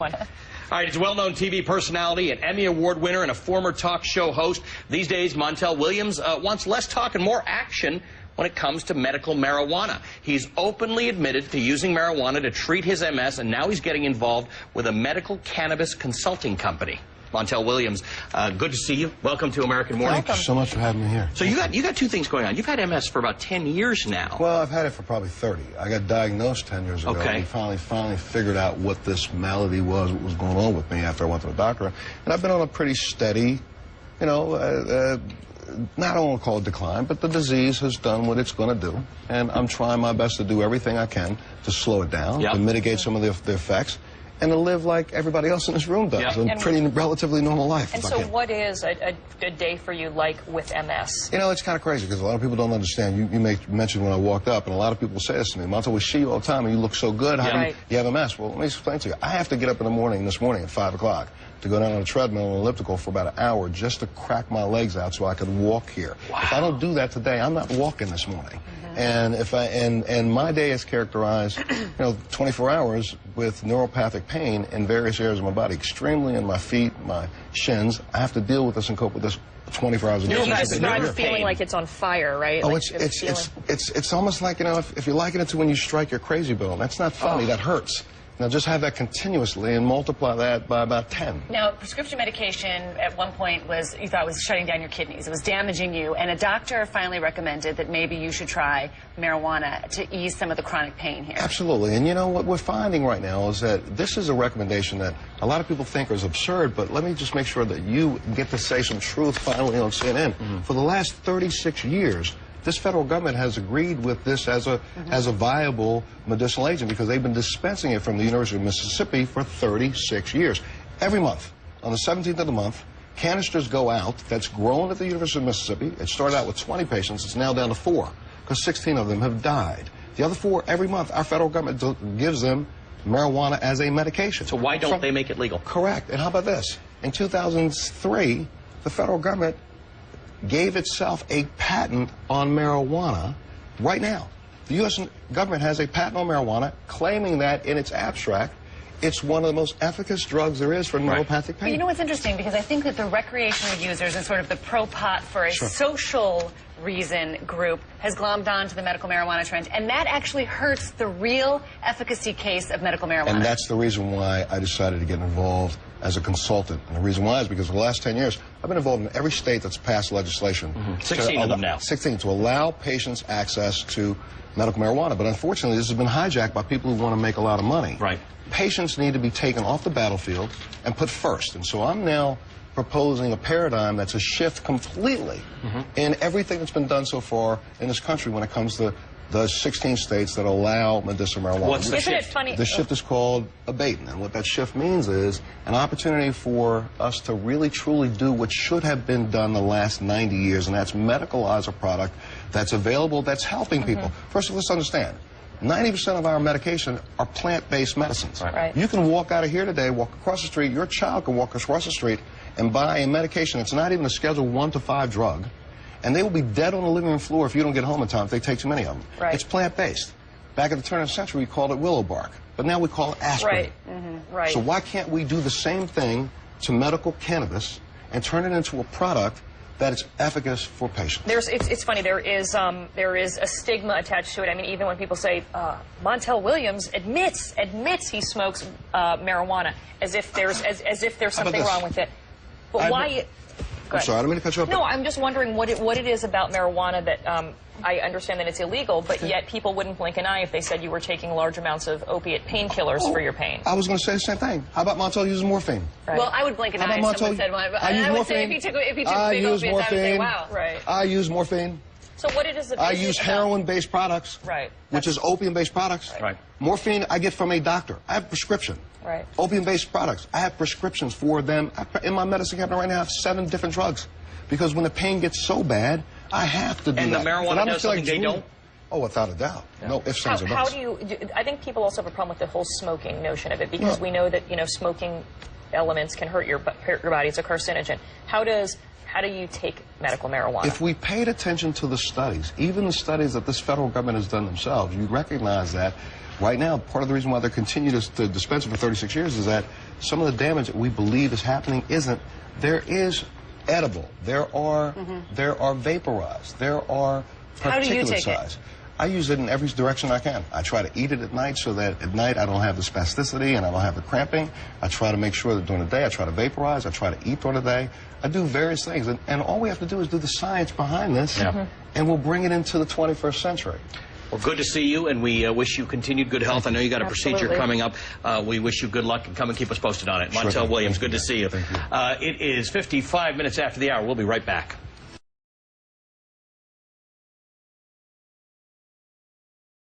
All right, he's a well-known TV personality, an Emmy Award winner, and a former talk show host. These days, Montel Williams wants less talk and more action when it comes to medical marijuana. He's openly admitted to using marijuana to treat his MS, and now he's getting involved with a medical cannabis consulting company. Montel Williams, good to see you. Welcome to American Morning. Thank you so much for having me here. So you got two things going on. You've had MS for about 10 years now. Well, I've had it for probably 30. I got diagnosed 10 years ago. Okay. And finally figured out what this malady was, what was going on with me after I went to the doctor. And I've been on a pretty steady, you know, not only called decline, but the disease has done what it's going to do. And I'm trying my best to do everything I can to slow it down, to mitigate some of the effects, and to live like everybody else in this room does, a pretty relatively normal life. And so what is a good day for you like with MS? You know, it's kind of crazy because a lot of people don't understand. You mentioned when I walked up, and a lot of people say this to me, Montel, we see you all the time and you look so good. How do you have MS? Well, let me explain to you. I have to get up in the morning, this morning at 5 o'clock, to go down on a treadmill and elliptical for about an hour just to crack my legs out so I could walk here. Wow. If I don't do that today, I'm not walking this morning. And if and my day is characterized, 24 hours with neuropathic pain in various areas of my body, extremely in my feet, my shins. I have to deal with this and cope with this 24 hours a day. You describe feeling like it's on fire, right? Oh, like it's almost like, if you liken it to when you strike your crazy bone. That's not funny. That hurts. Now just have that continuously and multiply that by about 10. Now, prescription medication at one point you thought was shutting down your kidneys. It was damaging you, and a doctor finally recommended that maybe you should try marijuana to ease some of the chronic pain here. Absolutely. And you know what we're finding right now is that this is a recommendation that a lot of people think is absurd, but let me just make sure that you get to say some truth finally on CNN. For the last 36 years, this federal government has agreed with this as a viable medicinal agent because they've been dispensing it from the University of Mississippi for 36 years. Every month, on the 17th of the month, canisters go out that's grown at the University of Mississippi. It started out with 20 patients. It's now down to 4 because 16 of them have died. The other 4, every month, our federal government gives them marijuana as a medication. So why don't they make it legal? Correct. And how about this? In 2003, the federal government gave itself a patent on marijuana right now. The U.S. government has a patent on marijuana claiming that in its abstract it's one of the most efficacious drugs there is for neuropathic pain. But you know what's interesting? Because I think that the recreational users and sort of the pro-pot for a social reason group has glommed on to the medical marijuana trend, and that actually hurts the real efficacy case of medical marijuana. And that's the reason why I decided to get involved as a consultant. And the reason why is because for the last 10 years, I've been involved in every state that's passed legislation. 16 of them now. 16, to allow patients access to medical marijuana. But unfortunately, this has been hijacked by people who want to make a lot of money. Right. Patients need to be taken off the battlefield and put first. And so I'm now proposing a paradigm that's a shift completely in everything that's been done so far in this country when it comes to the 16 states that allow medicinal marijuana. What's the Isn't shift? it funny? The shift is called abatement, and what that shift means is an opportunity for us to really truly do what should have been done the last 90 years, and that's medicalize a product that's available, that's helping people. First of all, let's understand, 90% of our medication are plant-based medicines. Right. You can walk out of here today, walk across the street, your child can walk across the street and buy a medication that's not even a Schedule 1 to 5 drug, and they will be dead on the living room floor if you don't get home in time if they take too many of them. Right. It's plant-based. Back at the turn of the century, we called it willow bark, but now we call it aspirin. Right. So why can't we do the same thing to medical cannabis and turn it into a product that is efficacious for patients? It's funny. There is a stigma attached to it. I mean, even when people say Montel Williams admits he smokes marijuana, as if there's something wrong with it. But why? I'm sorry, I don't mean to cut you off. No, I'm just wondering what it is about marijuana that I understand that it's illegal, but yet people wouldn't blink an eye if they said you were taking large amounts of opiate painkillers for your pain. I was going to say the same thing. How about Montel using morphine? Right. Well, I would blink an eye if someone said, I would say if he took big opiates, I would say, wow. Right. I use morphine. So what it is I use heroin-based products, which is opium-based products. Right. Morphine I get from a doctor. I have a prescription. Right. Opium-based products, I have prescriptions for them. In my medicine cabinet right now, I have 7 different drugs. Because when the pain gets so bad, I have to do that. And the marijuana does something they don't? Oh, without a doubt. No ifs, ands, or buts. How do you... I think people also have a problem with the whole smoking notion of it, because we know that, smoking elements can hurt your body. It's a carcinogen. How does How do you take medical marijuana? If we paid attention to the studies, even the studies that this federal government has done themselves, you recognize that right now, part of the reason why they're continuing to dispense it for 36 years is that some of the damage that we believe is happening isn't. There is edible. There are vaporized. There are How do you particulate take size. it? I use it in every direction I can. I try to eat it at night so that at night I don't have the spasticity and I don't have the cramping. I try to make sure that during the day I try to vaporize. I try to eat during the day. I do various things. And all we have to do is do the science behind this, and we'll bring it into the 21st century. Well, good to see you, and we wish you continued good health. I know you got a procedure coming up. We wish you good luck, and come and keep us posted on it. Montel Williams, good to see you. Thank you. It is 55 minutes after the hour. We'll be right back.